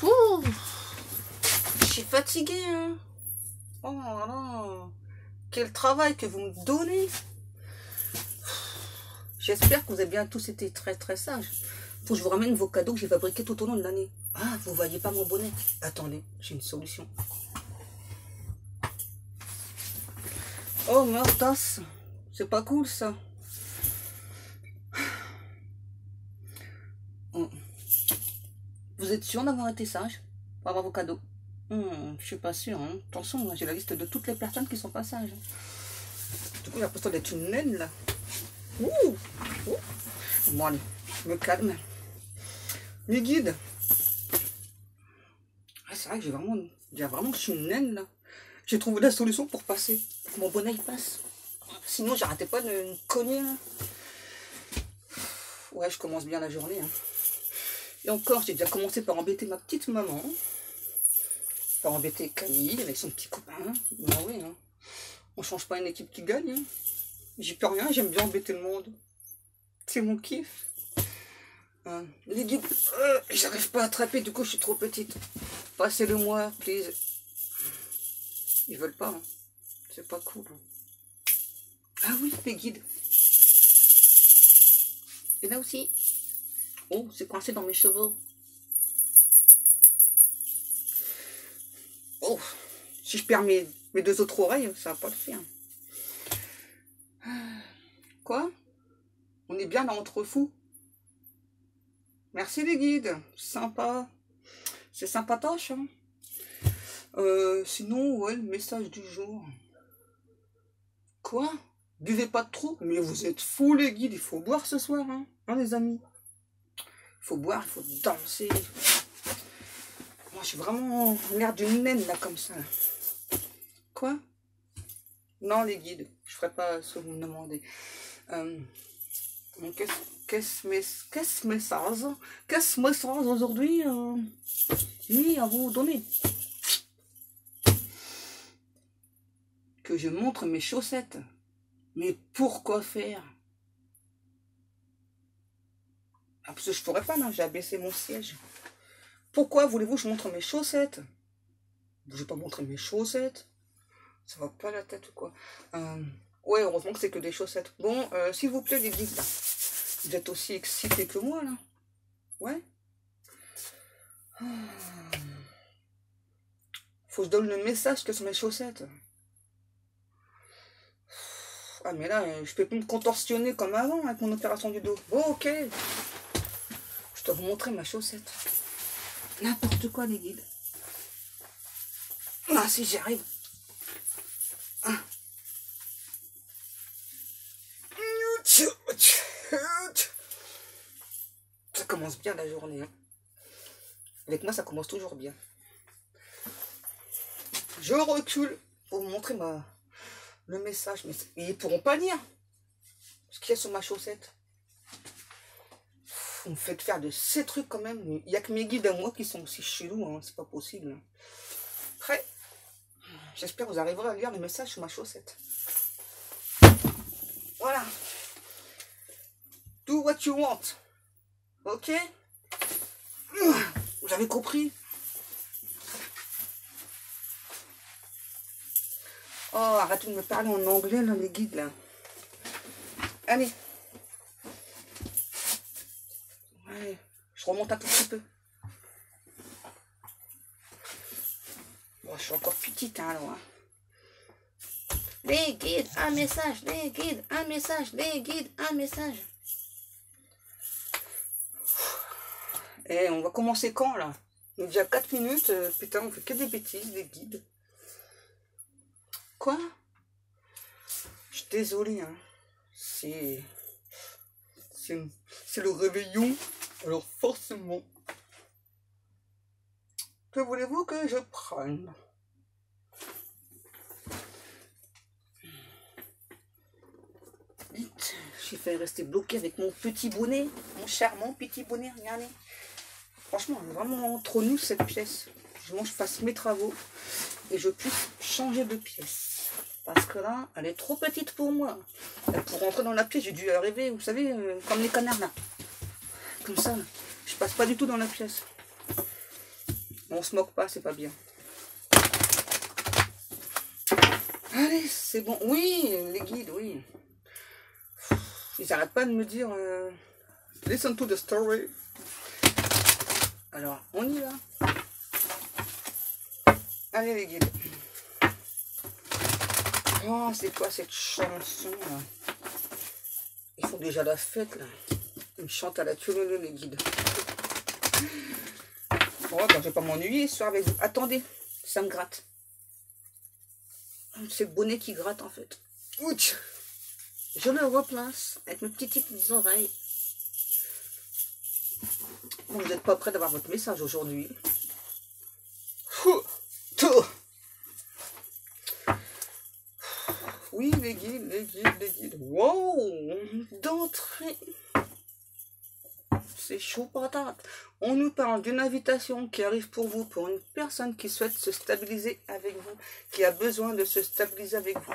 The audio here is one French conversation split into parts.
Ouh, je suis fatiguée, hein. Oh là là, quel travail que vous me donnez. J'espère que vous avez bien tous été très très sages. Faut que je vous ramène vos cadeaux que j'ai fabriqués tout au long de l'année. Ah, vous voyez pas mon bonnet? Attendez, j'ai une solution. Oh merdasse, c'est pas cool ça. Oh. Vous êtes sûr d'avoir été sage pour avoir vos cadeaux? Je suis pas sûre. Hein. Attention, j'ai la liste de toutes les personnes qui sont pas sages. Du coup, j'ai l'impression d'être une naine là. Ouh, ouh. Bon, allez, je me calme. Les guides. Ah, c'est vrai que vraiment, je suis une naine là. J'ai trouvé la solution pour passer. Pour que mon bonnet il passe. Sinon, j'arrêtais pas de me cogner là. Ouais, je commence bien la journée. Hein. Et encore, j'ai déjà commencé par embêter ma petite maman. Par embêter Camille avec son petit copain. Ah oui, hein. On change pas une équipe qui gagne. Hein. J'y peux rien, j'aime bien embêter le monde. C'est mon kiff. Les guides, j'arrive pas à attraper, du coup je suis trop petite. Passez-le moi, please. Ils veulent pas, hein. C'est pas cool. Ah oui, les guides. Et là aussi. Oh, c'est coincé dans mes cheveux. Oh, si je perds mes deux autres oreilles, ça va pas le faire. Quoi? On est bien là entre fous. Merci les guides, sympa. C'est sympatoche. Hein. Sinon, ouais, le message du jour. Quoi? Buvez pas trop? Mais vous êtes fous les guides, il faut boire ce soir, hein, les amis. Il faut boire, il faut danser. Moi, je suis vraiment l'air d'une naine là comme ça. Quoi? Non les guides, je ferai pas ce que vous me demandez. Qu'est-ce message aujourd'hui oui, à vous donner? Que je montre mes chaussettes. Mais pourquoi faire? Ah, parce que je pourrais pas, non, j'ai abaissé mon siège. Pourquoi voulez-vous que je montre mes chaussettes? Je vais pas montrer mes chaussettes. Ça va pas la tête ou quoi? Ouais, heureusement que c'est que des chaussettes. Bon, s'il vous plaît, les guides, là. Vous êtes aussi excités que moi, là? Ouais? Faut que je donne le message que sur mes chaussettes. Ah, mais là, je peux plus me contorsionner comme avant avec mon opération du dos. Bon, ok. Je dois vous montrer ma chaussette. N'importe quoi, les guides. Ah, si j'y arrive. Ah. Ça commence bien la journée. Hein. Avec moi, ça commence toujours bien. Je recule pour vous montrer le message. Mais ils ne pourront pas lire ce qu'il y a sur ma chaussette. Vous me faites faire de ces trucs quand même. Il n'y a que mes guides à moi qui sont aussi chelous. Hein. C'est pas possible. Après, j'espère que vous arriverez à lire le message sur ma chaussette. Voilà. Do what you want. Ok? Vous avez compris? Oh, arrêtez de me parler en anglais, là, les guides, là. Allez. Ouais, je remonte un tout petit peu. Bon, je suis encore petite, hein, alors. Hein. Les guides, un message. Les guides, un message. Les guides, un message. Et on va commencer quand, là? Il est déjà 4 minutes. Putain, on fait que des bêtises, les guides. Quoi? Je suis désolée, hein. C'est le réveillon. Alors forcément. Que voulez-vous que je prenne? Vite. J'ai failli rester bloqué avec mon petit bonnet. Mon charmant petit bonnet, regardez. Franchement, elle est vraiment trop nulle cette pièce. Je fasse mes travaux et je puisse changer de pièce. Parce que là, elle est trop petite pour moi. Et pour rentrer dans la pièce, j'ai dû arriver, vous savez, comme les canards là. Comme ça, là. Je passe pas du tout dans la pièce. On se moque pas, c'est pas bien. Allez, c'est bon. Oui, les guides, oui. Ils n'arrêtent pas de me dire listen to the story. Alors, on y va. Allez, les guides. Oh, c'est quoi cette chanson là? Ils font déjà la fête là. Ils me chantent à la tuerie, les guides. Oh, ben, je vais pas m'ennuyer ce soir avec vous. Attendez, ça me gratte. C'est le bonnet qui gratte en fait. Ouch. Je le replace avec mes petites oreilles. Bon, vous n'êtes pas prêts d'avoir votre message aujourd'hui. Oui, les guides, les guides, les guides. Wow, d'entrée. C'est chaud patate. On nous parle d'une invitation qui arrive pour vous, pour une personne qui souhaite se stabiliser avec vous, qui a besoin de se stabiliser avec vous.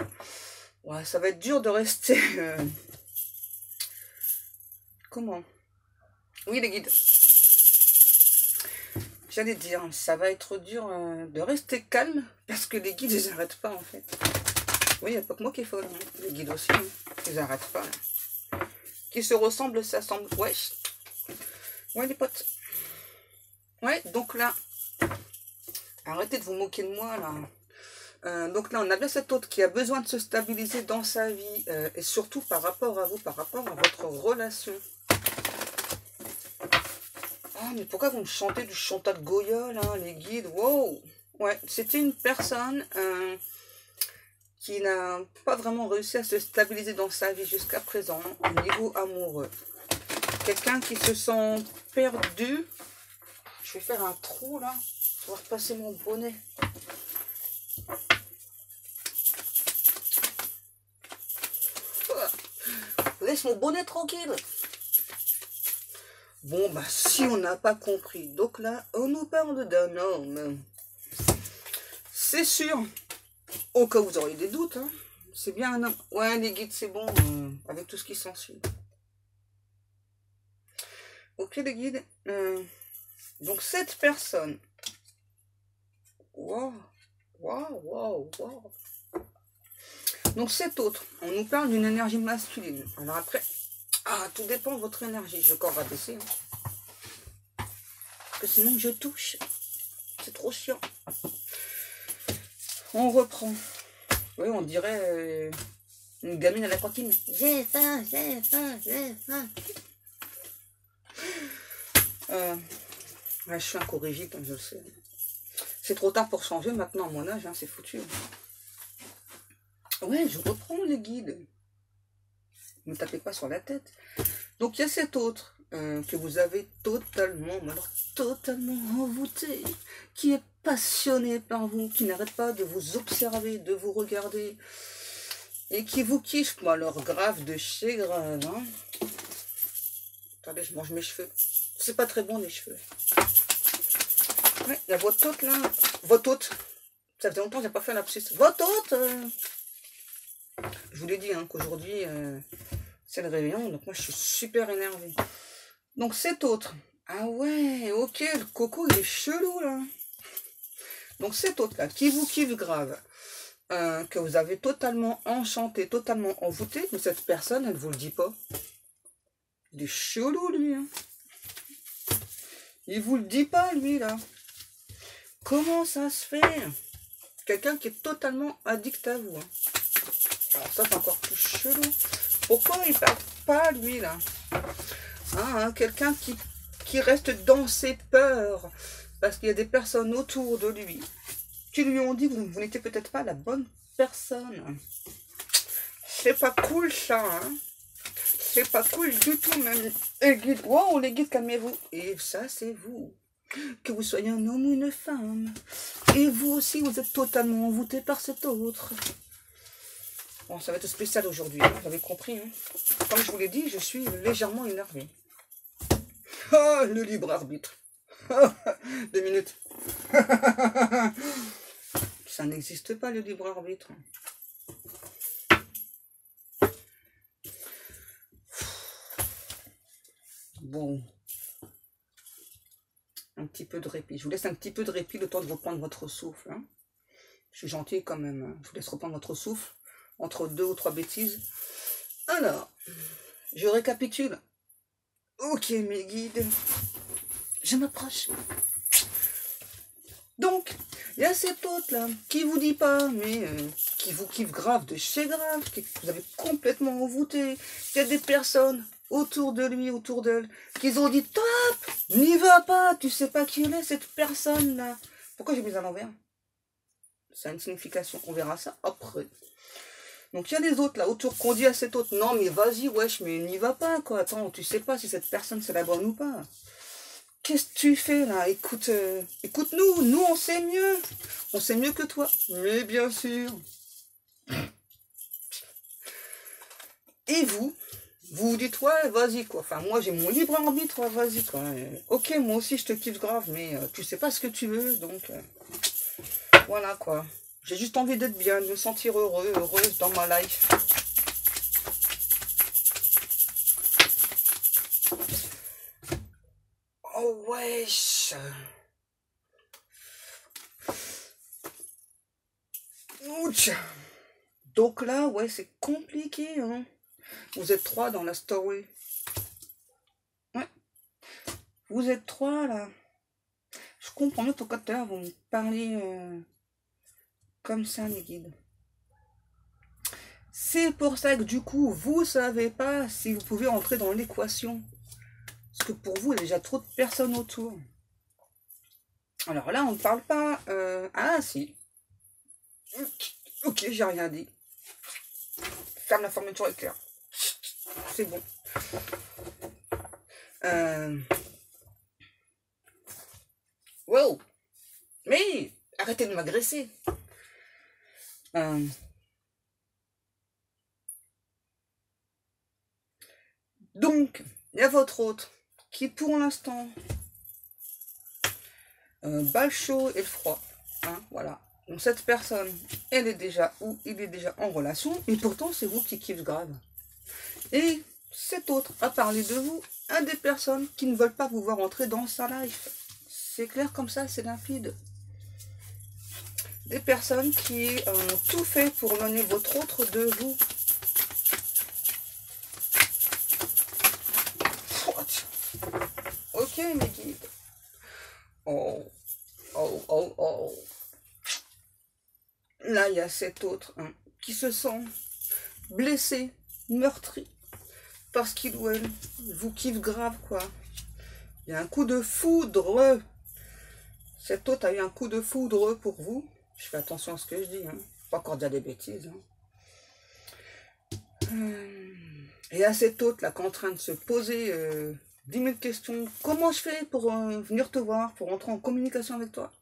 Ouais, ça va être dur de rester... Comment? Oui, les guides. J'allais dire, ça va être dur de rester calme, parce que les guides, ils n'arrêtent pas, en fait. Oui, il n'y a pas que moi qui est folle. Hein. Les guides aussi, hein. Ils n'arrêtent pas. Hein. Qui se ressemblent, s'assemblent. Ouais. Ouais, les potes. Ouais, donc là, arrêtez de vous moquer de moi, là. Donc là, on a bien cet autre qui a besoin de se stabiliser dans sa vie, et surtout par rapport à vous, par rapport à votre relation. Ah, mais pourquoi vous me chantez du chantat de Goya, là, les guides? Wow. Ouais, c'était une personne qui n'a pas vraiment réussi à se stabiliser dans sa vie jusqu'à présent, au niveau amoureux. Quelqu'un qui se sent perdu. Je vais faire un trou, là, pour repasser mon bonnet. Laisse mon bonnet tranquille. Bon, bah, si on n'a pas compris. Donc là, on nous parle d'un homme. C'est sûr. Au cas où vous auriez des doutes, hein. C'est bien un homme. Ouais, les guides, c'est bon, avec tout ce qui s'ensuit. Ok, les guides. Donc, cette personne. Waouh, waouh, waouh, waouh. Donc, cet autre, on nous parle d'une énergie masculine. Alors après, tout dépend de votre énergie. Je vais encore rabaisser. Hein. Parce que sinon, je touche. C'est trop chiant. On reprend. Oui, on dirait une gamine à la cantine. J'ai faim, j'ai faim, j'ai faim. Ouais, je suis incorrigible, comme je le sais. C'est trop tard pour changer maintenant à mon âge, hein, c'est foutu. Ouais, je reprends les guides. Ne me tapez pas sur la tête. Donc il y a cet autre que vous avez totalement, alors totalement envoûté, qui est passionné par vous, qui n'arrête pas de vous observer, de vous regarder, et qui vous kiffe. Moi, alors grave de chez grave. Hein. Attendez, je mange mes cheveux. C'est pas très bon les cheveux. Ouais, il y a votre hôte là. Votre hôte. Ça faisait longtemps que j'ai pas fait un lapsus. Votre hôte. Je vous l'ai dit hein, qu'aujourd'hui c'est le réveillon, donc moi je suis super énervée. Donc cet autre. Ah ouais, ok, le coco il est chelou là. Donc cet autre là, qui vous kiffe grave, que vous avez totalement enchanté, totalement envoûté, mais cette personne, elle ne vous le dit pas. Il est chelou lui. Hein. Il vous le dit pas lui là. Comment ça se fait? Quelqu'un qui est totalement addict à vous. Hein. Alors ça c'est encore plus chelou. Pourquoi il parle pas lui là? Hein, quelqu'un qui reste dans ses peurs. Parce qu'il y a des personnes autour de lui qui lui ont dit que vous n'étiez peut-être pas la bonne personne. C'est pas cool ça. Hein. C'est pas cool du tout même. Les guides, wow, les guides, calmez-vous. Et ça c'est vous. Que vous soyez un homme ou une femme. Et vous aussi, vous êtes totalement envoûté par cet autre. Bon, ça va être spécial aujourd'hui, hein, vous avez compris. Hein. Comme je vous l'ai dit, je suis légèrement énervée. Ah, le libre arbitre. 2 minutes. Ça n'existe pas, le libre arbitre. Bon. Un petit peu de répit. Je vous laisse un petit peu de répit, le temps de reprendre votre souffle. Hein. Je suis gentil quand même. Hein. Je vous laisse reprendre votre souffle entre 2 ou 3 bêtises. Alors, je récapitule. Ok, mes guides. Je m'approche. Donc, il y a cet autre là, qui vous dit pas, mais qui vous kiffe grave de chez grave, que vous avez complètement envoûté. Il y a des personnes autour de lui, autour d'elle, qui ont dit top, n'y va pas, tu sais pas qui elle est cette personne là. Pourquoi j'ai mis à l'envers? Ça a une signification, on verra ça après. Donc il y a les autres là autour qu'on dit à cet autre, non mais vas-y wesh, mais n'y va pas quoi, attends, tu sais pas si cette personne c'est la bonne ou pas. Qu'est-ce que tu fais là? Écoute, écoute-nous, nous on sait mieux que toi. Mais bien sûr. Et vous vous dites, ouais, vas-y quoi. Enfin, moi j'ai mon libre arbitre, ouais, vas-y quoi. Ok, moi aussi je te kiffe grave, mais tu sais pas ce que tu veux, donc voilà quoi. J'ai juste envie d'être bien, de me sentir heureux, heureuse dans ma life. Oh wesh. Ouch. Donc là, ouais, c'est compliqué, hein. Vous êtes 3 dans la story. Ouais. Vous êtes 3 là. Je comprends mieux pourquoi tout à l'heure vous me parlez comme ça, les guides. C'est pour ça que du coup, vous savez pas si vous pouvez entrer dans l'équation. Parce que pour vous, il y a déjà trop de personnes autour. Alors là, on ne parle pas... Ah, si. Ok, j'ai rien dit. Ferme la fermeture éclair. C'est bon. Wow. Mais arrêtez de m'agresser. Donc, il y a votre autre qui pour l'instant bat le chaud et le froid. Hein, voilà. Donc cette personne, elle est déjà ou il est déjà en relation, et pourtant c'est vous qui kiffez grave. Et cet autre a parlé de vous à des personnes qui ne veulent pas vous voir entrer dans sa life. C'est clair comme ça, c'est limpide. Des personnes qui ont tout fait pour donner votre autre de vous. Ok, mes guides. Oh, oh, oh, oh. Là, il y a cet autre hein, qui se sent blessé, meurtri, parce qu'il ou elle vous kiffe grave, quoi. Il y a un coup de foudre. Cet autre a eu un coup de foudre pour vous. Je fais attention à ce que je dis, hein. Pas encore dire des bêtises. Hein. Et à cet autre là qui est en train de se poser 10 000 questions. Comment je fais pour venir te voir, pour entrer en communication avec toi?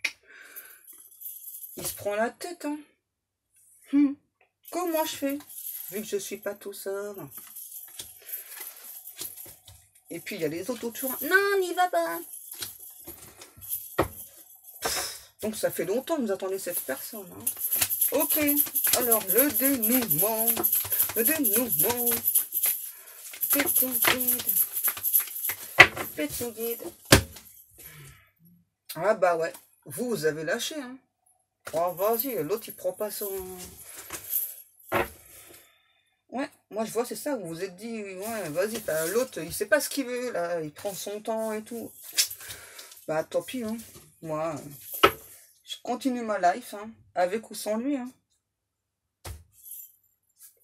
Il se prend la tête, hein. Comment je fais? Vu que je suis pas tout seul. Et puis il y a les autres autour. Non, n'y va pas. Donc ça fait longtemps que vous attendez cette personne. Hein. Ok, alors le dénouement. Le dénouement. Petit guide. Petit guide. Ah bah ouais, vous avez lâché. Hein. Oh vas-y, l'autre il prend pas son... Ouais, moi je vois c'est ça, vous vous êtes dit, ouais vas-y, l'autre il sait pas ce qu'il veut là, il prend son temps et tout. Bah tant pis, hein. Moi... Je continue ma life, hein, avec ou sans lui. Hein.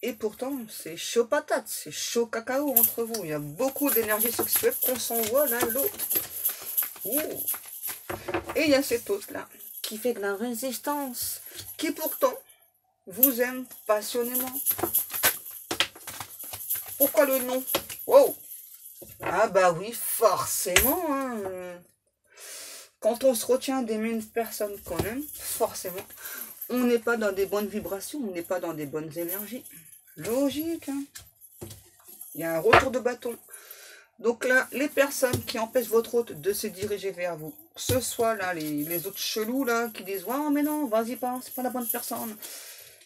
Et pourtant, c'est chaud patate, c'est chaud cacao entre vous. Il y a beaucoup d'énergie sexuelle qu'on s'envoie l'un l'autre. Et il y a cet autre-là, qui fait de la résistance, qui pourtant vous aime passionnément. Pourquoi le nom? Wow. Ah bah oui, forcément, hein. Quand on se retient d'aimer une personne qu'on aime, forcément, on n'est pas dans des bonnes vibrations, on n'est pas dans des bonnes énergies. Logique, hein. Il y a un retour de bâton. Donc là, les personnes qui empêchent votre hôte de se diriger vers vous, que ce soit là les autres chelous là qui disent « Ouais, mais non, vas-y pas, c'est pas la bonne personne. »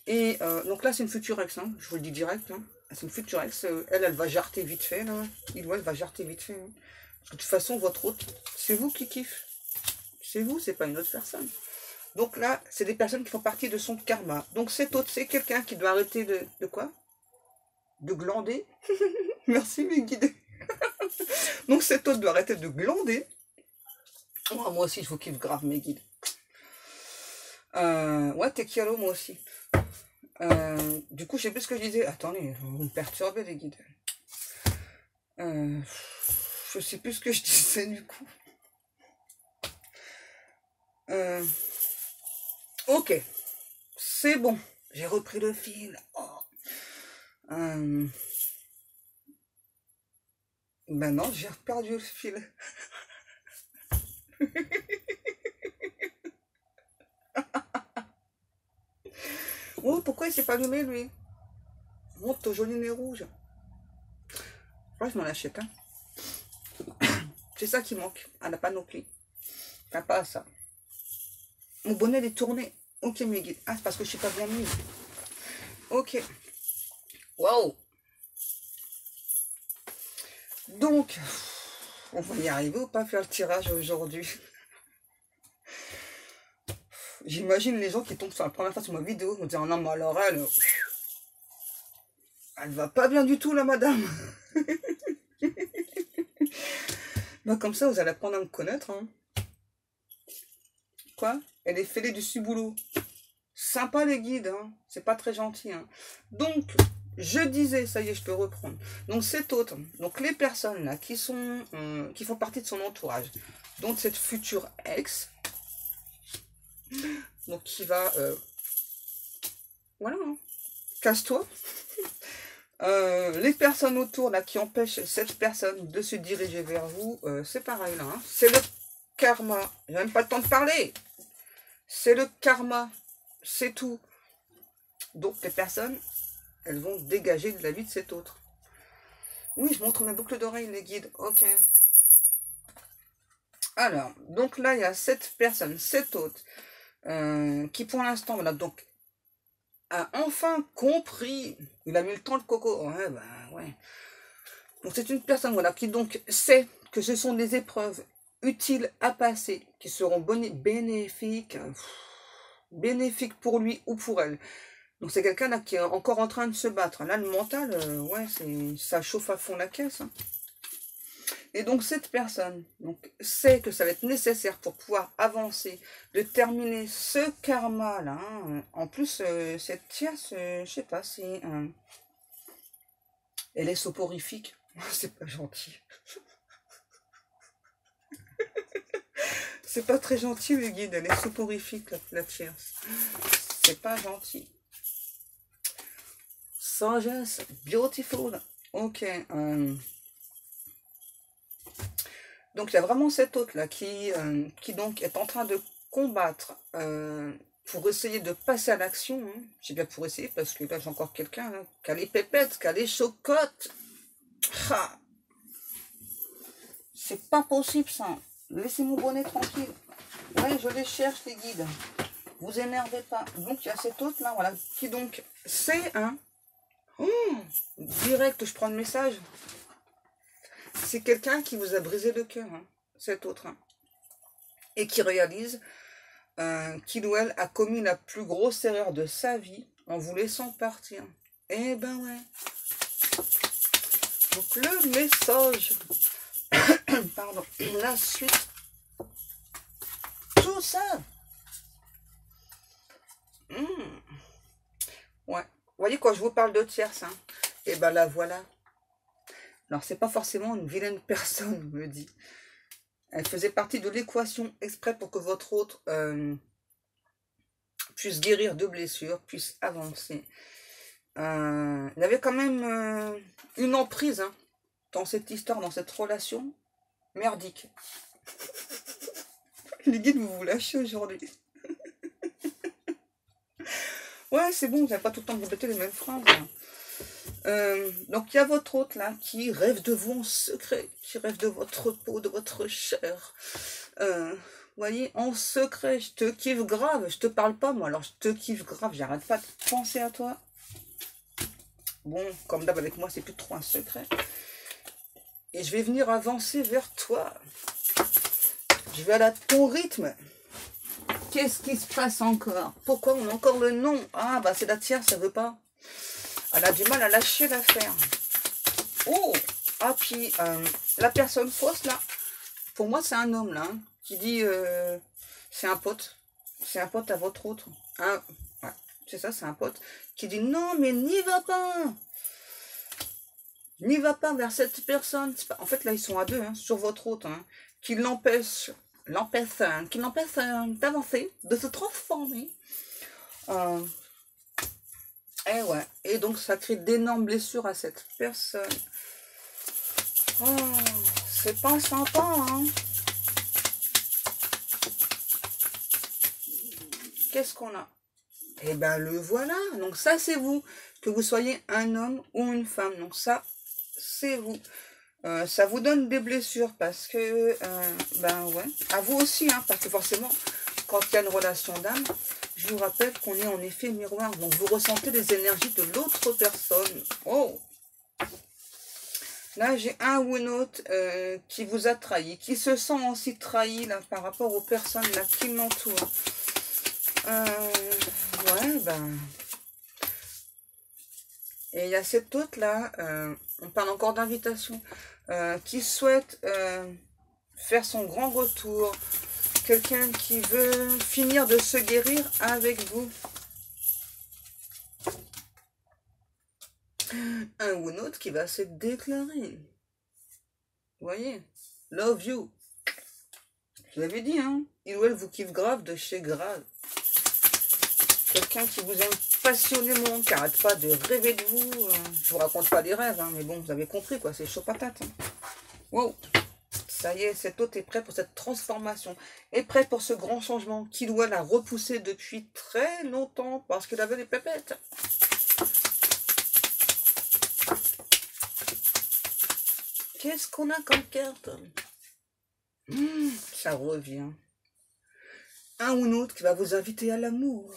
Et donc là, c'est une future ex, hein, je vous le dis direct. Hein. C'est une future ex, elle va jarter vite fait, là. Il ou elle va jarter vite fait. Hein. Parce que de toute façon, votre hôte, c'est vous qui kiffez. C'est vous, c'est pas une autre personne. Donc là, c'est des personnes qui font partie de son karma. Donc cet autre, c'est quelqu'un qui doit arrêter de quoi? De glander. Merci mes guides. Donc cet autre doit arrêter de glander. Oh, moi aussi, je vous kiffe grave mes guides. Ouais, Tekialo, moi aussi. Du coup, je sais plus ce que je disais. Attendez, vous me perturbez les guides. Je sais plus ce que je disais du coup. Ok, c'est bon. J'ai repris le fil. Oh. Ben non, j'ai perdu le fil. Oh, pourquoi il s'est pas allumé lui? Monte au joli nez rouge. Ouais, je m'en achète. Hein. C'est ça qui manque à la panoplie. Enfin, pas à ça. Mon bonnet est tourné. Ok, mes guides. Ah, c'est parce que je suis pas bien mise. Ok. Waouh. Donc, on va y arriver ou pas faire le tirage aujourd'hui? J'imagine les gens qui tombent sur la première fois sur ma vidéo me disant, non, mais alors elle va pas bien du tout, la madame. Bah, comme ça, vous allez apprendre à me connaître. Hein. Quoi? Elle est fêlée du ciboulot. Sympa les guides, hein. C'est pas très gentil. Hein. Donc, je disais, ça y est, je peux reprendre. Donc, cet autre, donc les personnes là qui sont, qui font partie de son entourage, donc cette future ex, donc qui va, voilà, hein. Casse-toi. Les personnes autour là qui empêchent cette personne de se diriger vers vous, c'est pareil là. Hein. C'est le karma. J'ai même pas le temps de parler. C'est le karma. C'est tout. Donc les personnes, elles vont dégager de la vie de cet autre. Oui, je montre mes boucles d'oreilles, les guides. Ok. Alors, donc là, il y a cette personne, cet autre, qui pour l'instant, voilà, donc a enfin compris. Il a mis le temps de coco. Ouais, bah ouais. Donc c'est une personne, voilà, qui donc sait que ce sont des épreuves utiles à passer, qui seront bénéfiques, bénéfiques pour lui ou pour elle. Donc c'est quelqu'un là qui est encore en train de se battre. Là, le mental, ouais, ça chauffe à fond la caisse. Hein. Et donc cette personne donc, sait que ça va être nécessaire pour pouvoir avancer, de terminer ce karma-là. Hein. En plus, cette tierce, je sais pas si... elle est soporifique. C'est pas gentil. C'est pas très gentil, les guides. Elle est soporifique, la tierce. C'est pas gentil. Sagesse, beautiful. Ok. Donc, il y a vraiment cet autre-là qui donc est en train de combattre pour essayer de passer à l'action. Hein. J'ai bien pour essayer parce que là, j'ai encore quelqu'un hein, qui a les pépettes, qui a les chocottes. Ah. C'est pas possible, ça. Laissez mon bonnet tranquille. Ouais, je les cherche, les guides. Vous énervez pas. Donc, il y a cet autre-là, voilà, qui donc, c'est un... Oh, direct, je prends le message. C'est quelqu'un qui vous a brisé le cœur, hein, cet autre. Hein, et qui réalise qu'il ou elle a commis la plus grosse erreur de sa vie en vous laissant partir. Eh ben ouais. Donc, le message... Pardon, la suite, tout ça. Ouais, vous voyez quand je vous parle de tierce, hein, et ben là voilà. Alors c'est pas forcément une vilaine personne, me dit. Elle faisait partie de l'équation exprès pour que votre autre puisse guérir de blessures, puisse avancer. Il y avait quand même une emprise hein, dans cette histoire, dans cette relation. Merdique. Les guides, vous vous lâchez aujourd'hui. Ouais, c'est bon, vous n'avez pas tout le temps de répéter les mêmes phrases. Donc, il y a votre hôte là qui rêve de vous en secret, qui rêve de votre peau, de votre chair. Vous voyez, en secret, je te kiffe grave. Je te parle pas, moi, alors je te kiffe grave. J'arrête pas de penser à toi. Bon, comme d'hab avec moi, c'est plus trop un secret. Et je vais venir avancer vers toi. Je vais à ton rythme. Qu'est-ce qui se passe encore? Pourquoi on a encore le nom? Ah, bah c'est la tierce, ça veut pas. Elle a du mal à lâcher l'affaire. Oh! Ah, puis la personne fausse, là, pour moi, c'est un homme, là, hein, qui dit, c'est un pote. C'est un pote à votre autre. Hein, ouais, c'est ça, c'est un pote. Qui dit, non, mais n'y va pas! N'y va pas vers cette personne. Pas... En fait, là, ils sont à deux, hein, sur votre autre, hein, qui l'empêche d'avancer, de se transformer. Et ouais, et donc ça crée d'énormes blessures à cette personne. Oh, c'est pas sympa, hein. Qu'est-ce qu'on a? Eh ben le voilà. Donc ça c'est vous, que vous soyez un homme ou une femme. Donc ça c'est vous. Ça vous donne des blessures parce que, ben ouais, à vous aussi, hein, parce que forcément, quand il y a une relation d'âme, je vous rappelle qu'on est en effet miroir. Donc vous ressentez les énergies de l'autre personne. Oh! Là, j'ai un ou une autre qui vous a trahi, qui se sent aussi trahi là, par rapport aux personnes là, qui l'entourent. Ouais, ben... Et il y a cette autre là, on parle encore d'invitation, qui souhaite faire son grand retour. Quelqu'un qui veut finir de se guérir avec vous. Un ou une autre qui va se déclarer. Vous voyez? Love you. Je vous l'avais dit, hein. Il ou elle vous kiffe grave de chez grave. Quelqu'un qui vous aime passionnément, qui n'arrête pas de rêver de vous. Je vous raconte pas des rêves, hein, mais bon, vous avez compris, quoi. C'est chaud patate. Hein. Wow. Ça y est, cet hôte est prêt pour cette transformation. Est prêt pour ce grand changement qu'il ou elle a repoussé depuis très longtemps parce qu'il avait des pépettes. Qu'est-ce qu'on a comme carte? Ça revient. Un ou une autre qui va vous inviter à l'amour.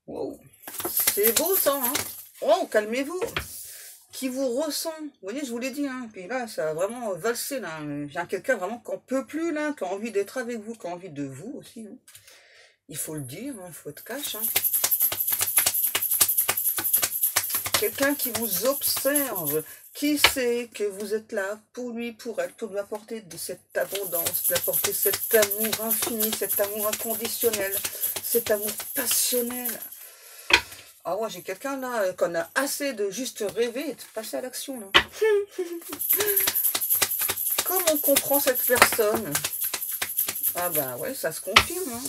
Wow. C'est beau ça, hein? Oh, calmez-vous. Qui vous ressent. Vous voyez, je vous l'ai dit, hein. Puis là, ça a vraiment valsé, là. J'ai quelqu'un vraiment qu'on peut plus, là, qui a envie d'être avec vous, qui a envie de vous aussi. Hein. Il faut le dire, il faut être cash. Hein. Quelqu'un qui vous observe, qui sait que vous êtes là pour lui, pour elle, pour lui apporter de cette abondance, lui apporter cet amour infini, cet amour inconditionnel, cet amour passionnel. Ah ouais, j'ai quelqu'un là qu'on a assez de juste rêver et de passer à l'action là. Comment on comprend cette personne? Ah bah ouais, ça se confirme. Hein.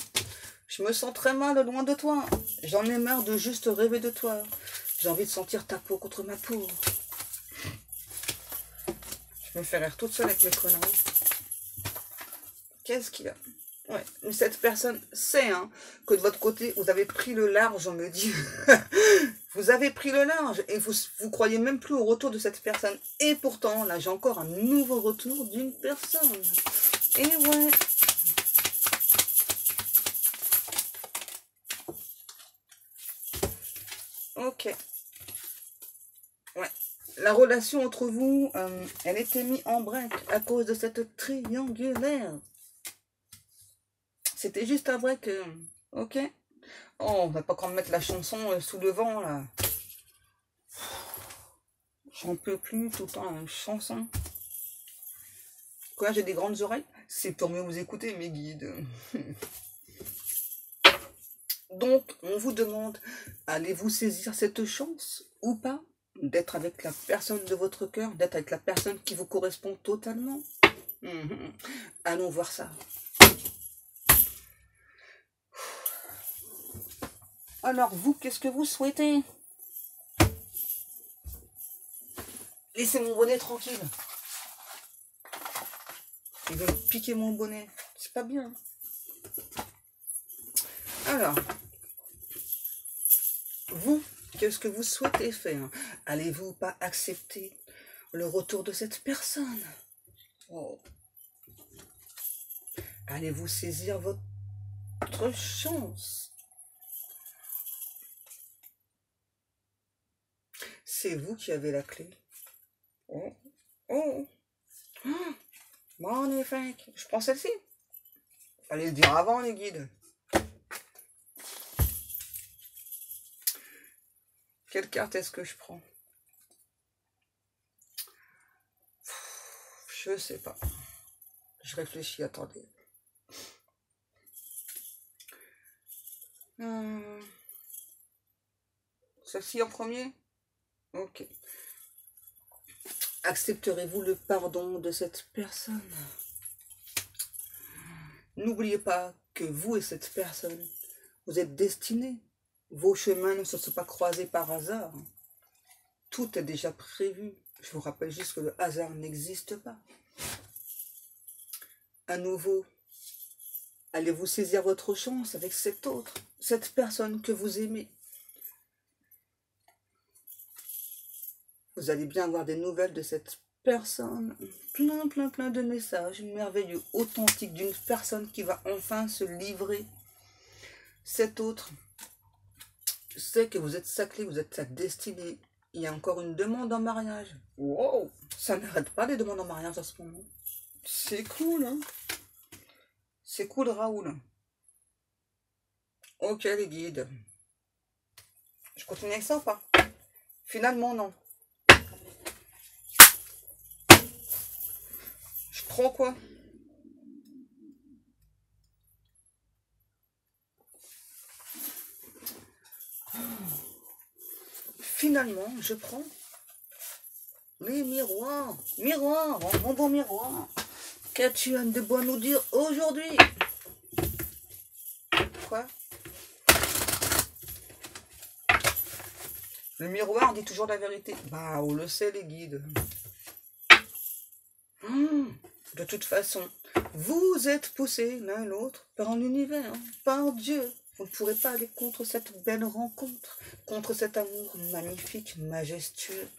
Je me sens très mal loin de toi. J'en ai marre de juste rêver de toi. J'ai envie de sentir ta peau contre ma peau. Je me fais rire toute seule avec mes conneries. Qu'est-ce qu'il y a? Ouais, mais cette personne sait hein, que de votre côté, vous avez pris le large, on me dit. Vous avez pris le large et vous croyez même plus au retour de cette personne. Et pourtant, là, j'ai encore un nouveau retour d'une personne. Et ouais. Ok. Ouais. La relation entre vous, elle était mise en break à cause de cette triangulaire. C'était juste un break. Ok. Oh, on va pas quand même mettre la chanson sous le vent, là. J'en peux plus tout le temps, une chanson. Quoi, j'ai des grandes oreilles? C'est pour mieux vous écouter, mes guides. Donc, on vous demande, allez-vous saisir cette chance ou pas d'être avec la personne de votre cœur, d'être avec la personne qui vous correspond totalement? Allons voir ça. Alors, vous, qu'est-ce que vous souhaitez? Laissez mon bonnet tranquille. Il veut me piquer mon bonnet. C'est pas bien. Alors, vous, qu'est-ce que vous souhaitez faire? Allez-vous pas accepter le retour de cette personne? Oh. Allez-vous saisir votre chance? C'est vous qui avez la clé. Oh, oh, oh. Magnifique. Je prends celle-ci. Fallait le dire avant, les guides. Quelle carte est-ce que je prends? Je sais pas. Je réfléchis, attendez. Celle-ci en premier? Ok. Accepterez-vous le pardon de cette personne? N'oubliez pas que vous et cette personne, vous êtes destinés. Vos chemins ne se sont pas croisés par hasard. Tout est déjà prévu. Je vous rappelle juste que le hasard n'existe pas. À nouveau, allez-vous saisir votre chance avec cette autre, cette personne que vous aimez? Vous allez bien avoir des nouvelles de cette personne. Plein de messages merveilleux, authentiques, d'une personne qui va enfin se livrer. Cette autre sait que vous êtes sacré, vous êtes sa destinée. Il y a encore une demande en mariage. Wow, ça n'arrête pas les demandes en mariage en ce moment. C'est cool, hein? C'est cool, Raoul. Ok, les guides. Je continue avec ça ou pas? Finalement, non. Je prends quoi? Finalement, je prends les miroirs. Miroir, mon bon miroir. Qu'as-tu de bon à nous dire aujourd'hui? Quoi? Le miroir dit toujours la vérité. Bah, on le sait, les guides. De toute façon, vous êtes poussés l'un l'autre par un univers, par Dieu. Vous ne pourrez pas aller contre cette belle rencontre, contre cet amour magnifique, majestueux.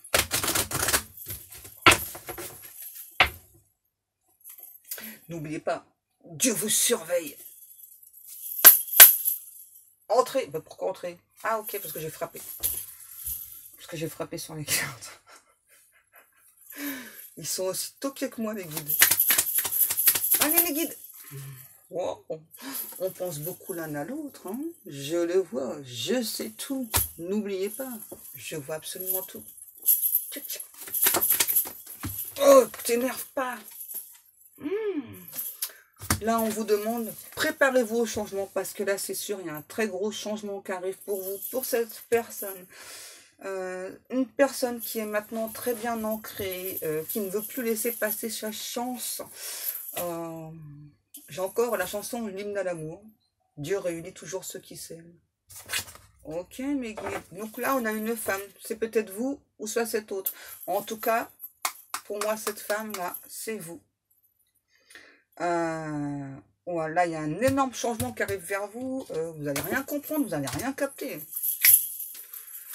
N'oubliez pas, Dieu vous surveille. Entrez. Ben pourquoi entrer? Ah ok, parce que j'ai frappé. Parce que j'ai frappé sur les cartes. Ils sont aussi toqués que moi, les guides. Allez, les guides. Wow. On pense beaucoup l'un à l'autre. Hein. Je le vois. Je sais tout. N'oubliez pas. Je vois absolument tout. Oh, t'énerve pas. Là, on vous demande, préparez-vous au changement, parce que là, c'est sûr, il y a un très gros changement qui arrive pour vous, pour cette personne. Une personne qui est maintenant très bien ancrée, qui ne veut plus laisser passer sa chance. J'ai encore la chanson L'hymne à l'amour. Dieu réunit toujours ceux qui s'aiment. Ok, mes guides. Donc là, on a une femme. C'est peut-être vous ou soit cette autre. En tout cas, pour moi, cette femme-là, c'est vous. Voilà, il y a un énorme changement qui arrive vers vous. Vous n'allez rien comprendre, vous n'allez rien capter.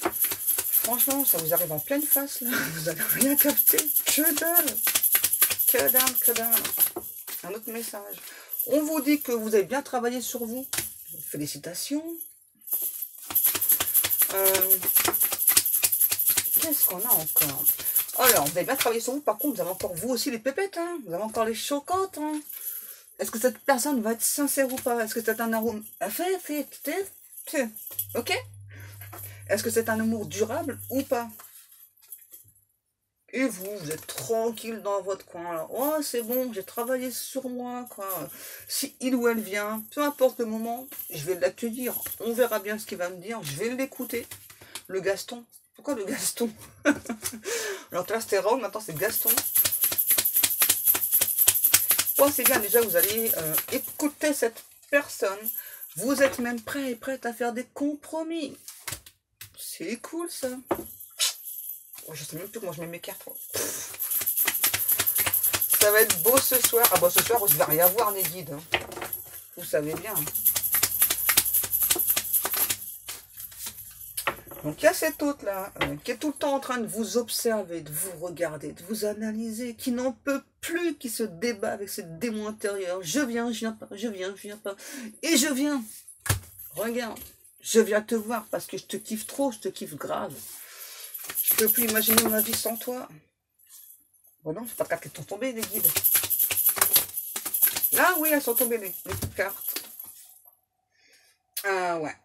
Franchement, ça vous arrive en pleine face, là. Vous n'allez rien capter. Que dalle. Que dalle, que dalle. Un autre message. On vous dit que vous avez bien travaillé sur vous. Félicitations. Qu'est-ce qu'on a encore? Alors, vous avez bien travaillé sur vous. Par contre, vous avez encore vous aussi les pépettes. Hein. Vous avez encore les chocottes. Hein. Est-ce que cette personne va être sincère ou pas? Est-ce que c'est un arôme... Ok? Est-ce que c'est un amour durable ou pas? Et vous, vous êtes tranquille dans votre coin. Alors, oh, c'est bon, j'ai travaillé sur moi, quoi. Si il ou elle vient, peu importe le moment, je vais l'accueillir. On verra bien ce qu'il va me dire. Je vais l'écouter. Le Gaston. Pourquoi le Gaston? Alors là, c'était Raoul, maintenant c'est Gaston. Oh, c'est bien, déjà, vous allez écouter cette personne. Vous êtes même prêt et prête à faire des compromis. C'est cool, ça. Oh, je sais même plus comment je mets mes cartes. Ça va être beau ce soir. Ah bah ce soir, je ne vais rien voir, les guides. Hein. Vous savez bien. Donc il y a cette autre-là, qui est tout le temps en train de vous observer, de vous regarder, de vous analyser, qui n'en peut plus, qui se débat avec ses démons intérieurs. Je viens pas, je viens pas. Et je viens. Regarde, je viens te voir parce que je te kiffe trop, je te kiffe grave. Je peux plus imaginer ma vie sans toi. Bon non, c'est pas de cartes qui sont tombées, les guides. Là, oui, elles sont tombées les cartes. Ah ouais.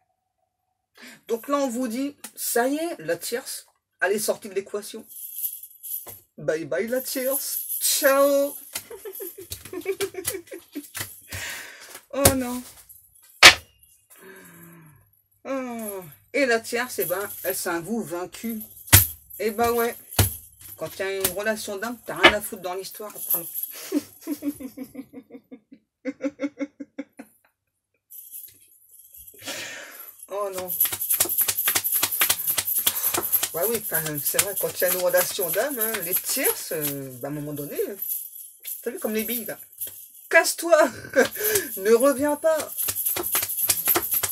Donc là, on vous dit, ça y est, la tierce, elle est sortie de l'équation. Bye bye la tierce. Ciao. Oh non. Oh. Et la tierce, eh ben, elle s'avoue vaincue. Eh ben ouais. Quand il y a une relation d'âme, t'as rien à foutre dans l'histoire. Oh non. Ouais, oui, c'est vrai, quand il y a une relation d'âme, hein, les tierces, à un moment donné, t'as vu comme les billes, là. Casse-toi. Ne reviens pas.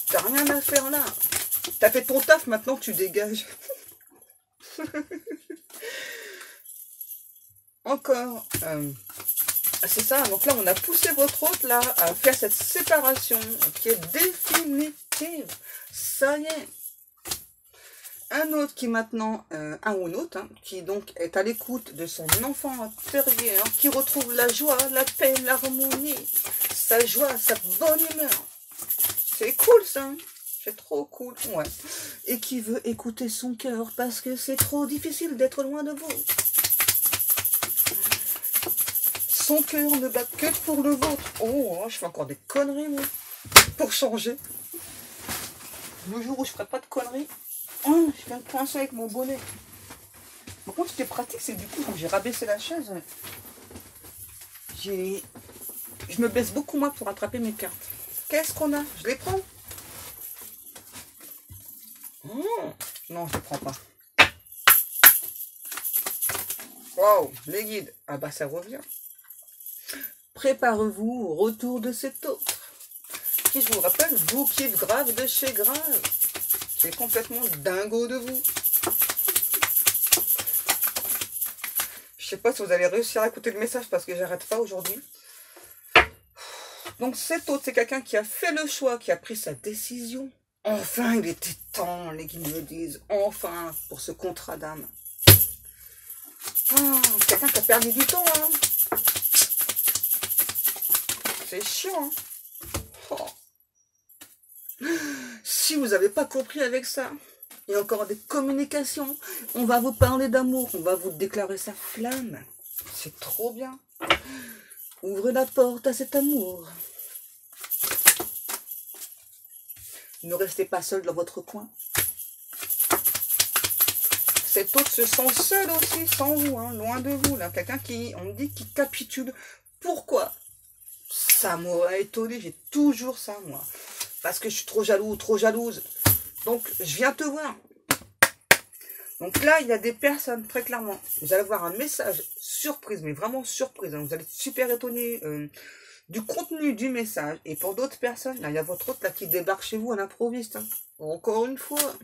T'as rien à faire là. T'as fait ton taf, maintenant tu dégages. Encore. C'est ça, donc là on a poussé votre hôte là à faire cette séparation qui est définitive. Ça y est. Un autre qui maintenant, un ou une autre, hein, qui donc est à l'écoute de son enfant intérieur, qui retrouve la joie, la paix, l'harmonie, sa joie, sa bonne humeur. C'est cool ça, hein. C'est trop cool, ouais. Et qui veut écouter son cœur parce que c'est trop difficile d'être loin de vous. Son cœur ne bat que pour le vôtre. Oh, je fais encore des conneries, moi. Pour changer. Le jour où je ferai pas de conneries, oh, je viens de coincer avec mon bonnet. Par contre, ce qui est pratique, c'est que du coup, quand j'ai rabaissé la chaise, je me baisse beaucoup moins pour attraper mes cartes. Qu'est-ce qu'on a? Je les prends? Oh, non, je ne les prends pas. Waouh, les guides. Ah bah ça revient. Préparez-vous au retour de cet autre. Qui, je vous rappelle, vous kiffe grave de chez grave. C'est complètement dingo de vous. Je sais pas si vous allez réussir à écouter le message parce que j'arrête pas aujourd'hui. Donc cet autre, c'est quelqu'un qui a fait le choix, qui a pris sa décision. Enfin, il était temps, les guides me disent. Enfin, pour ce contrat d'âme. Ah, quelqu'un qui a perdu du temps, hein. C'est chiant, hein. Oh. Si vous n'avez pas compris avec ça, il y a encore des communications. On va vous parler d'amour, on va vous déclarer sa flamme. C'est trop bien. Ouvrez la porte à cet amour. Ne restez pas seul dans votre coin. Cet autre se sent seul aussi, sans vous, hein, loin de vous. Là, quelqu'un qui, on me dit, qui capitule. Pourquoi? Ça m'aurait étonné, j'ai toujours ça, moi. Parce que je suis trop jaloux, trop jalouse. Donc, je viens te voir. Donc là, il y a des personnes, très clairement. Vous allez avoir un message surprise, mais vraiment surprise. Hein. Vous allez être super étonné du contenu du message. Et pour d'autres personnes, là, il y a votre autre là, qui débarque chez vous à l'improviste. Hein. Encore une fois.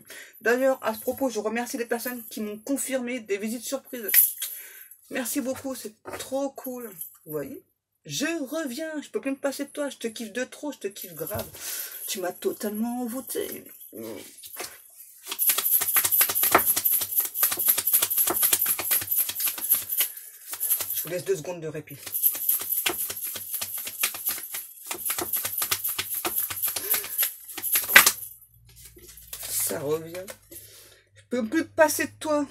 D'ailleurs, à ce propos, je remercie les personnes qui m'ont confirmé des visites surprises. Merci beaucoup, c'est trop cool. Vous voyez? Je reviens, je peux plus me passer de toi, je te kiffe de trop, je te kiffe grave. Tu m'as totalement envoûté. Je vous laisse 2 secondes de répit. Ça revient. Je peux plus me passer de toi.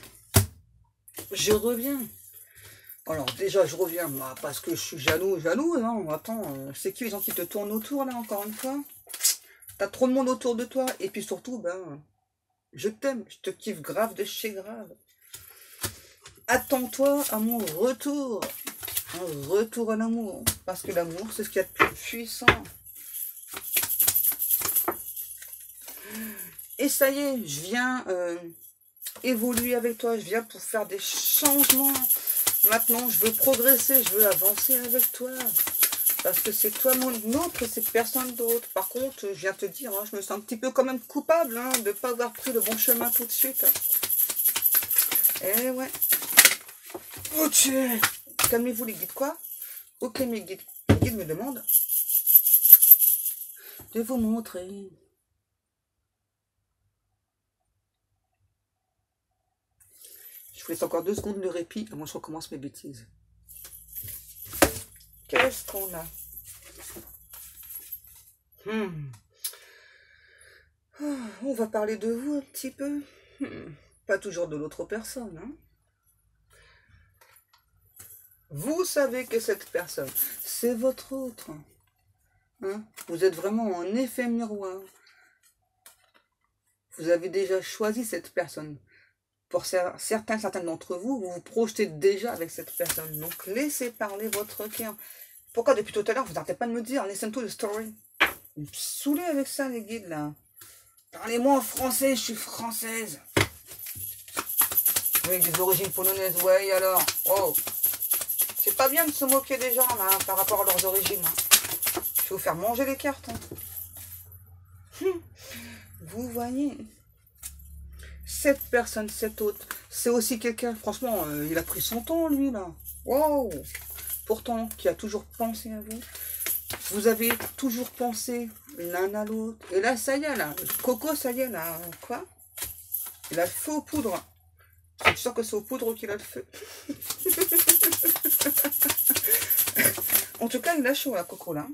Je reviens. Alors déjà je reviens, bah, parce que je suis jaloux, non, attends, c'est qui les gens qui te tournent autour là, encore une fois? T'as trop de monde autour de toi, et puis surtout, ben, je t'aime, je te kiffe grave de chez grave. Attends-toi à mon retour, un retour à l'amour, parce que l'amour c'est ce qu'il y a de plus puissant. Et ça y est, je viens évoluer avec toi, je viens pour faire des changements. Maintenant, je veux progresser, je veux avancer avec toi. Parce que c'est toi mon autre, c'est personne d'autre. Par contre, je viens te dire, hein, je me sens un petit peu quand même coupable hein, de ne pas avoir pris le bon chemin tout de suite. Eh ouais. Ok. Calmez-vous les guides, quoi? Ok, mes guides. Les guides me demandent de vous montrer. Je vous laisse encore 2 secondes de répit avant que je recommence mes bêtises. Qu'est-ce qu'on a? Hmm. On va parler de vous un petit peu. Pas toujours de l'autre personne. Hein. Vous savez que cette personne, c'est votre autre. Hein. Vous êtes vraiment en effet miroir. Vous avez déjà choisi cette personne. Pour certains d'entre vous, vous vous projetez déjà avec cette personne. Donc, laissez parler votre cœur. Pourquoi depuis tout à l'heure, vous n'arrêtez pas de me dire, listen to the story. Vous me saoulez avec ça, les guides, là. Parlez-moi en français, je suis française. Avec des origines polonaises, ouais, alors. Oh. C'est pas bien de se moquer des gens, là, par rapport à leurs origines. Hein. Je vais vous faire manger les cartes. Hein. Vous voyez. Cette personne, cet autre, c'est aussi quelqu'un, franchement, il a pris son temps, lui, là. Wow. Pourtant, qui a toujours pensé à vous. Vous avez toujours pensé l'un à l'autre. Et là, ça y est, là. Coco, ça y est, là. Quoi? Il a le feu aux poudres. Je suis sûre que c'est aux poudres qu'il a le feu. En tout cas, il a chaud, là, Coco, là.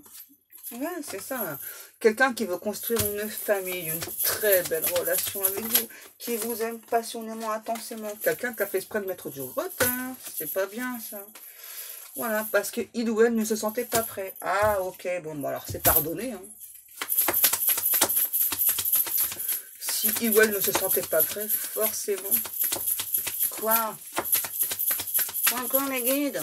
Ouais, c'est ça. Quelqu'un qui veut construire une famille, une très belle relation avec vous, qui vous aime passionnément, intensément. Quelqu'un qui a fait exprès de mettre du retard. C'est pas bien, ça. Voilà, parce qu'il ou elle ne se sentait pas prêt. Ah, ok, bon, bah alors c'est pardonné. Hein. Si il ou elle ne se sentait pas prêt, forcément. Quoi? Encore les guides.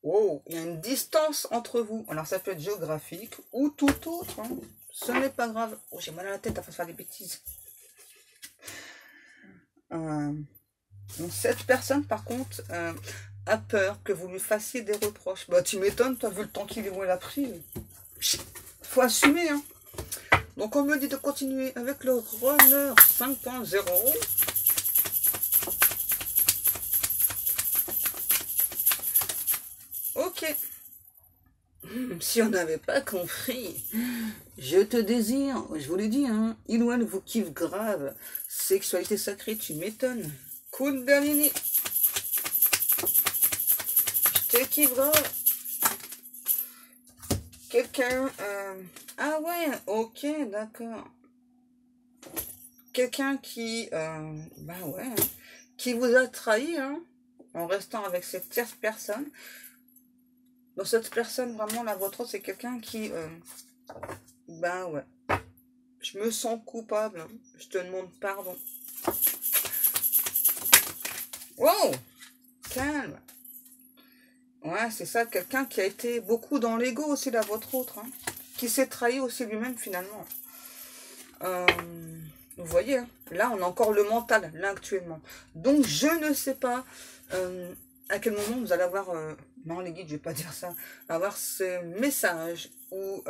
Oh, il y a une distance entre vous. Alors ça peut être géographique ou tout autre. Hein. Ce n'est pas grave. Oh, j'ai mal à la tête à faire des bêtises. Donc, cette personne, par contre, a peur que vous lui fassiez des reproches. Bah, tu m'étonnes, toi, vu le temps qu'il a pris. Faut assumer, hein. Donc, on me dit de continuer avec le runner 5.0. Ok. Si on n'avait pas compris, je te désire, je vous l'ai dit, hein, il ou elle vous kiffe grave. Sexualité sacrée, tu m'étonnes. Kundalini. Je te kiffe grave. Quelqu'un... Ah ouais, ok, d'accord. Quelqu'un qui... bah ouais, hein, qui vous a trahi, hein, en restant avec cette tierce personne. Donc cette personne, vraiment, la vôtre, c'est quelqu'un qui... ben ouais. Je me sens coupable. Hein. Je te demande pardon. Wow! Calme. Ouais, c'est ça. Quelqu'un qui a été beaucoup dans l'ego aussi, la vôtre autre. Hein. Qui s'est trahi aussi lui-même, finalement. Vous voyez, hein, là, on a encore le mental, là, actuellement. Donc, je ne sais pas à quel moment vous allez avoir... non, les guides, je vais pas dire ça. Avoir ce message ou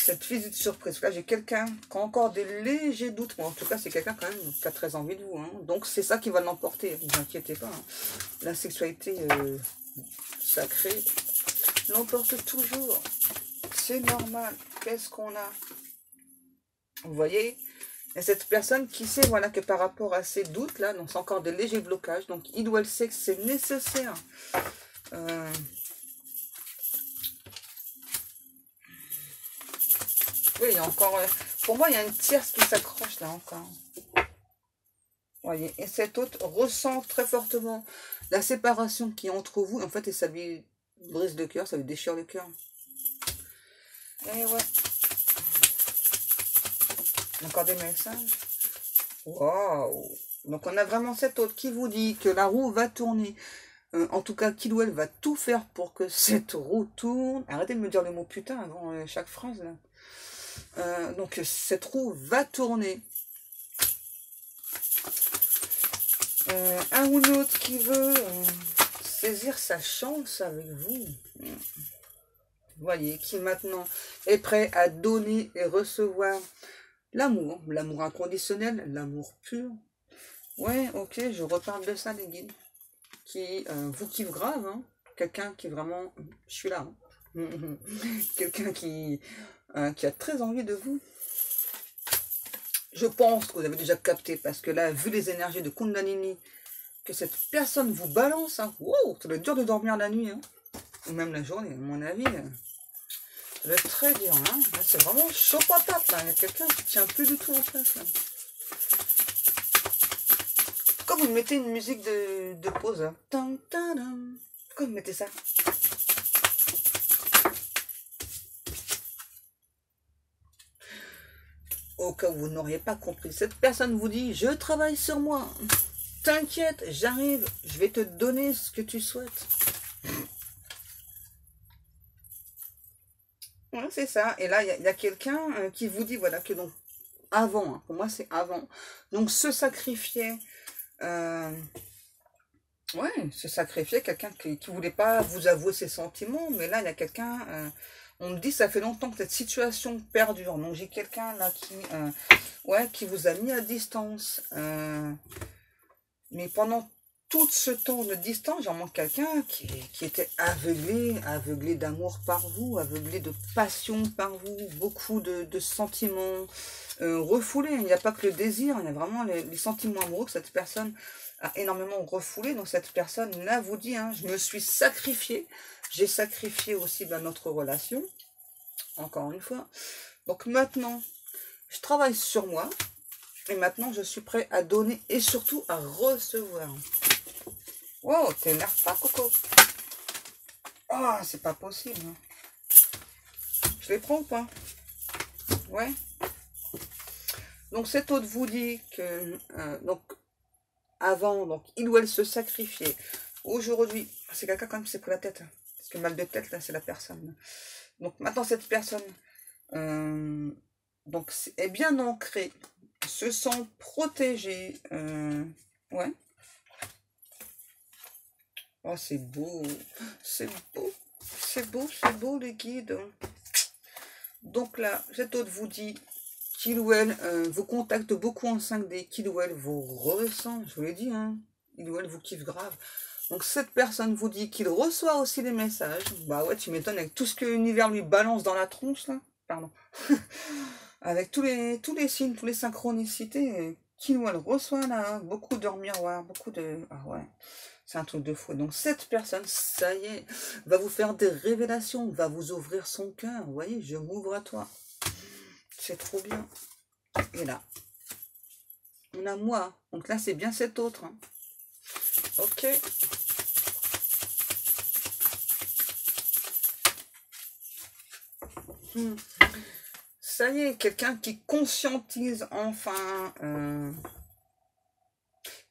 cette visite surprise. Là, j'ai quelqu'un qui a encore des légers doutes. Bon, en tout cas, c'est quelqu'un quand même qui a très envie de vous. Hein. Donc, c'est ça qui va l'emporter. Ne vous inquiétez pas. Hein. La sexualité sacrée l'emporte toujours. C'est normal. Qu'est-ce qu'on a? Vous voyez? Il y a cette personne qui sait, voilà, que par rapport à ces doutes, là, donc c'est encore de légers blocages. Donc, il ou elle sait que c'est nécessaire. Oui, il y a encore... pour moi, il y a une tierce qui s'accroche, là, encore. Voyez. Et cet autre ressent très fortement la séparation qui est entre vous. En fait, et ça lui brise le cœur, ça lui déchire le cœur. Et ouais. Encore des messages. Waouh! Donc, on a vraiment cet autre qui vous dit que la roue va tourner. En tout cas, qu'il ou elle va tout faire pour que cette roue tourne. Arrêtez de me dire le mot putain avant chaque phrase, là. Donc, cette roue va tourner. Un ou l'autre qui veut saisir sa chance avec vous. Vous voyez, qui maintenant est prêt à donner et recevoir l'amour. L'amour inconditionnel, l'amour pur. Ouais, ok, je reparle de ça, les guides. Qui vous kiffe grave, hein. Quelqu'un qui vraiment... Je suis là, hein. Quelqu'un qui a très envie de vous. Je pense que vous avez déjà capté, parce que là, vu les énergies de Kundalini, que cette personne vous balance. Hein. Wow, ça doit être dur de dormir la nuit. Hein. Ou même la journée, à mon avis. Ça doit être très dur. Hein. Là, c'est vraiment chaud patate. Là. Il y a quelqu'un qui tient plus du tout en place. Là. Pourquoi vous mettez une musique de pause hein. Pourquoi vous mettez ça? Au cas où vous n'auriez pas compris, cette personne vous dit « Je travaille sur moi. T'inquiète, j'arrive. Je vais te donner ce que tu souhaites. » Ouais, c'est ça. Et là, il y a quelqu'un qui vous dit, voilà, que donc, avant, hein, pour moi, c'est avant. Donc, se sacrifier, ouais, se sacrifier, quelqu'un qui voulait pas vous avouer ses sentiments, mais là, il y a quelqu'un, on me dit, ça fait longtemps que cette situation perdure. Donc, j'ai quelqu'un là ouais, qui vous a mis à distance, mais pendant tout ce temps de distance, j'ai vraiment quelqu'un qui était aveuglé d'amour par vous, aveuglé de passion par vous, beaucoup de sentiments refoulés. Il n'y a pas que le désir, il y a vraiment les sentiments amoureux que cette personne a énormément refoulé. Donc cette personne-là vous dit, hein, je me suis sacrifié, j'ai sacrifié aussi notre relation, encore une fois. Donc maintenant, je travaille sur moi, et maintenant je suis prêt à donner et surtout à recevoir. Wow, t'énerve pas, Coco. Oh, c'est pas possible. Je les prends ou pas? Ouais. Donc, cet autre vous dit que, donc, avant, donc, il ou elle se sacrifiait. Aujourd'hui, c'est quelqu'un quand même qui s'est pris la tête. Parce que mal de tête, là, c'est la personne. Donc, maintenant, cette personne, donc, est bien ancrée, se sent protégée. Ouais. Oh, c'est beau, c'est beau, c'est beau, c'est beau les guides. Donc là, cet autre vous dit qu'il ou elle vous contacte beaucoup en 5D, qu'il ou elle vous ressent, je vous l'ai dit, hein, il ou elle vous kiffe grave. Donc cette personne vous dit qu'il reçoit aussi des messages. Bah ouais, tu m'étonnes avec tout ce que l'univers lui balance dans la tronche là, pardon. Avec tous les signes, toutes les synchronicités, qu'il ou elle reçoit là, beaucoup de miroirs, beaucoup de... Ah ouais. C'est un truc de fou. Donc cette personne, ça y est, va vous faire des révélations, va vous ouvrir son cœur. Vous voyez, je m'ouvre à toi. C'est trop bien. Et là, on a moi. Donc là, c'est bien cet autre. Hein. Ok. Ça y est, quelqu'un qui conscientise enfin...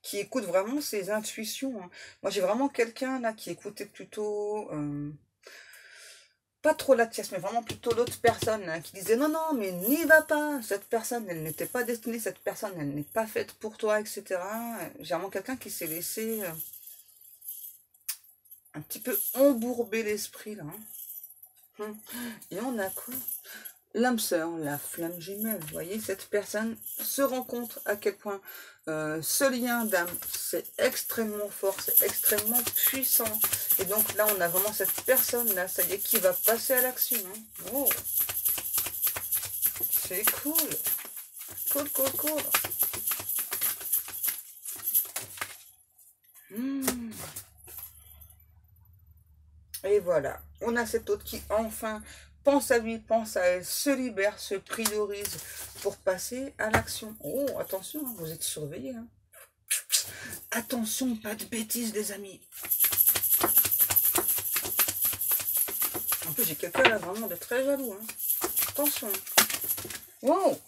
qui écoute vraiment ses intuitions. Hein. Moi, j'ai vraiment quelqu'un là qui écoutait plutôt, pas trop la tierce, mais vraiment plutôt l'autre personne hein, qui disait non, mais n'y va pas, cette personne, elle n'était pas destinée, cette personne, elle n'est pas faite pour toi, etc. J'ai vraiment quelqu'un qui s'est laissé un petit peu embourber l'esprit là. Hein. Et on a quoi? L'âme sœur, la flamme jumelle, vous voyez, cette personne se rend compte à quel point ce lien d'âme, c'est extrêmement fort, c'est extrêmement puissant. Et donc là, on a vraiment cette personne-là, ça y est, qui va passer à l'action. Hein. Oh. C'est cool. Cool, cool, cool. Et voilà, on a cet autre qui enfin... pense à lui, pense à elle, se libère, se priorise pour passer à l'action. Oh, attention, hein, vous êtes surveillés. Hein. Attention, pas de bêtises, les amis. En plus, j'ai quelqu'un là vraiment de très jaloux. Hein. Attention. Wow.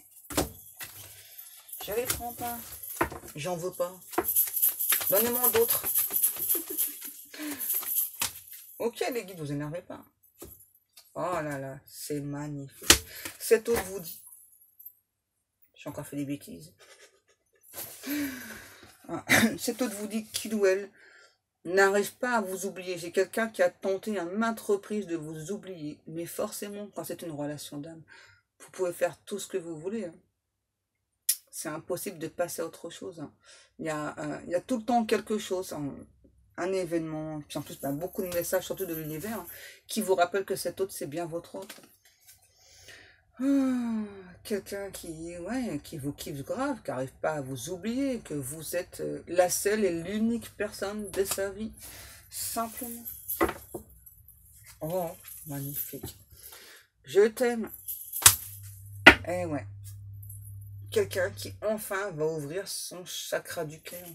Je les prends pas. J'en veux pas. Donnez-moi d'autres. Ok, les guides, vous énervez pas. Oh là là, c'est magnifique. Cet autre vous dit... J'ai encore fait des bêtises. Cet autre vous dit qu'il ou elle n'arrive pas à vous oublier. J'ai quelqu'un qui a tenté à maintes reprises de vous oublier. Mais forcément, quand c'est une relation d'âme, vous pouvez faire tout ce que vous voulez. Hein. C'est impossible de passer à autre chose. Hein. Il y a tout le temps quelque chose... un événement, puis en plus beaucoup de messages, surtout de l'univers, hein, qui vous rappellent que cet autre, c'est bien votre autre. Quelqu'un qui, ouais, qui vous kiffe grave, qui n'arrive pas à vous oublier, que vous êtes la seule et l'unique personne de sa vie. Simplement. Oh, magnifique. Je t'aime. Eh ouais. Quelqu'un qui enfin va ouvrir son chakra du cœur.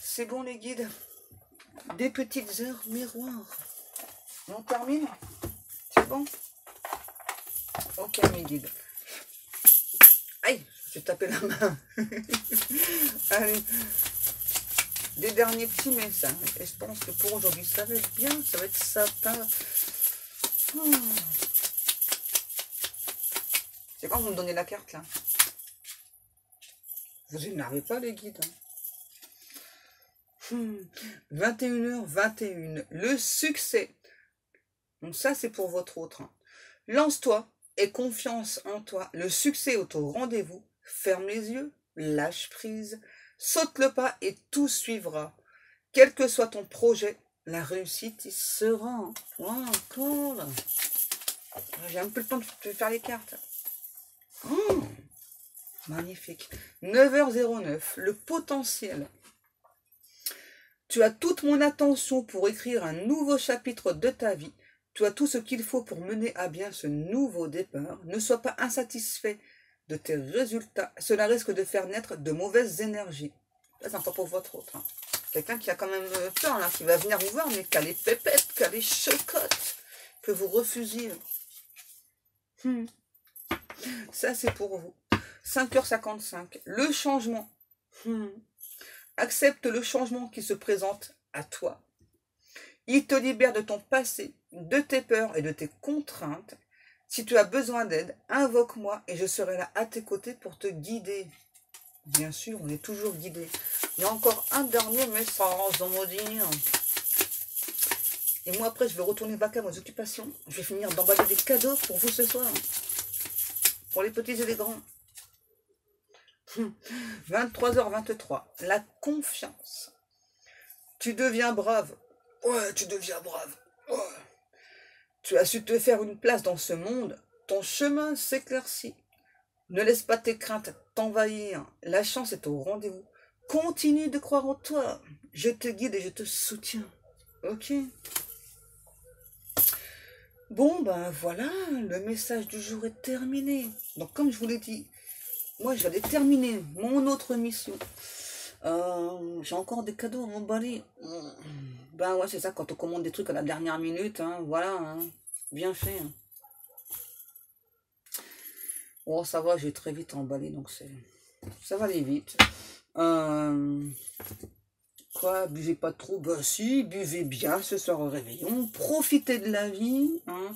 C'est bon les guides. Des petites heures miroirs. On termine? C'est bon? Ok mes guides. Aïe, j'ai tapé la main. Allez. Des derniers petits messages. Et je pense que pour aujourd'hui, ça va être bien. Ça va être sympa. C'est quand vous me donnez la carte là? Vous énervez pas les guides. 21h21. Le succès. Donc ça c'est pour votre autre. Lance-toi et confiance en toi. Le succès est au rendez-vous. Ferme les yeux. Lâche prise. Saute le pas et tout suivra. Quel que soit ton projet, la réussite y sera. Oh, cool. J'ai un peu le temps de faire les cartes. Oh, magnifique. 9h09, le potentiel. Tu as toute mon attention pour écrire un nouveau chapitre de ta vie. Tu as tout ce qu'il faut pour mener à bien ce nouveau départ. Ne sois pas insatisfait de tes résultats. Cela risque de faire naître de mauvaises énergies. Ça, c'est encore pour votre autre. Hein. Quelqu'un qui a quand même peur, là, qui va venir vous voir, mais qui a les pépettes, qui a les chocottes, que vous refusiez. Ça, c'est pour vous. 5h55. Le changement. Accepte le changement qui se présente à toi. Il te libère de ton passé, de tes peurs et de tes contraintes. Si tu as besoin d'aide, invoque-moi et je serai là à tes côtés pour te guider. Bien sûr, on est toujours guidé. Il y a encore un dernier message dans mon dire. Et moi, après, je vais retourner vaquer à mes occupations. Je vais finir d'emballer des cadeaux pour vous ce soir. Pour les petits et les grands. 23h23. La confiance. Tu deviens brave. Ouais, tu deviens brave. Ouais. Tu as su te faire une place dans ce monde. Ton chemin s'éclaircit. Ne laisse pas tes craintes t'envahir. La chance est au rendez-vous. Continue de croire en toi. Je te guide et je te soutiens. Ok? Bon, ben voilà, le message du jour est terminé. Donc, comme je vous l'ai dit, moi, j'allais terminer mon autre mission. J'ai encore des cadeaux à emballer. Ben ouais, c'est ça, quand on commande des trucs à la dernière minute, hein, voilà, hein, bien fait. Hein. Oh, ça va, j'ai très vite emballé, donc ça va aller vite. Quoi, buvez pas trop? Ben si, buvez bien ce soir au réveillon, profitez de la vie, hein.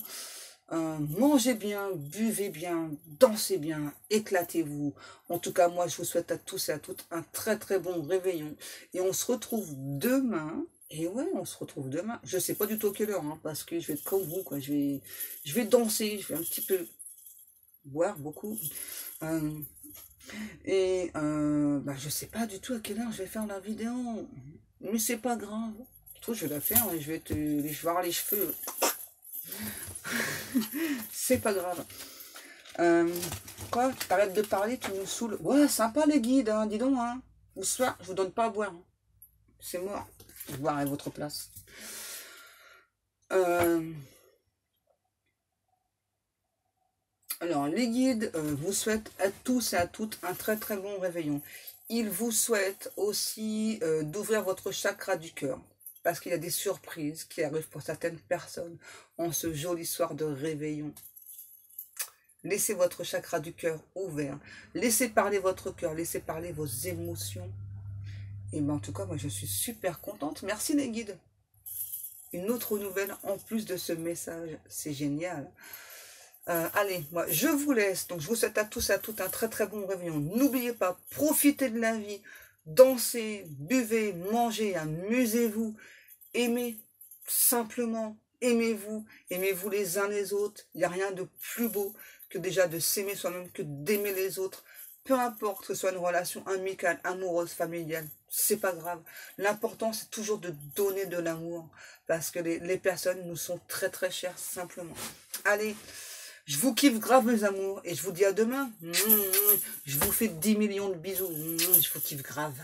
Mangez bien, buvez bien, dansez bien, éclatez-vous. En tout cas, moi, je vous souhaite à tous et à toutes un très très bon réveillon. Et on se retrouve demain. Et ouais, on se retrouve demain. Je sais pas du tout à quelle heure, hein, parce que je vais être comme vous, quoi. Je vais danser, je vais un petit peu boire beaucoup. Bah, je sais pas du tout à quelle heure je vais faire la vidéo. Mais c'est pas grave. Je trouve que je vais la faire et je vais avoir les cheveux. C'est pas grave. Quoi? T'arrêtes de parler, tu nous saoules. Ouais, sympa les guides, hein, dis donc. Hein. Ou soit, je vous donne pas à boire. Hein. C'est mort. Je boirai à votre place. Alors, les guides vous souhaitent à tous et à toutes un très très bon réveillon. Ils vous souhaitent aussi d'ouvrir votre chakra du cœur. Parce qu'il y a des surprises qui arrivent pour certaines personnes en ce joli soir de réveillon. Laissez votre chakra du cœur ouvert. Laissez parler votre cœur. Laissez parler vos émotions. Et bien en tout cas, moi je suis super contente. Merci les guides. Une autre nouvelle en plus de ce message. C'est génial. Allez, moi je vous laisse. Donc je vous souhaite à tous et à toutes un très très bon réveillon. N'oubliez pas, profitez de la vie. Dansez, buvez, mangez, amusez-vous. Aimez simplement. Aimez-vous. Aimez-vous les uns les autres. Il n'y a rien de plus beau que déjà de s'aimer soi-même, que d'aimer les autres. Peu importe que ce soit une relation amicale, amoureuse, familiale, c'est pas grave. L'important, c'est toujours de donner de l'amour, parce que les personnes nous sont très très chères, simplement. Allez, Je vous kiffe grave, mes amours. Et je vous dis à demain. Je vous fais 10 millions de bisous. Je vous kiffe grave.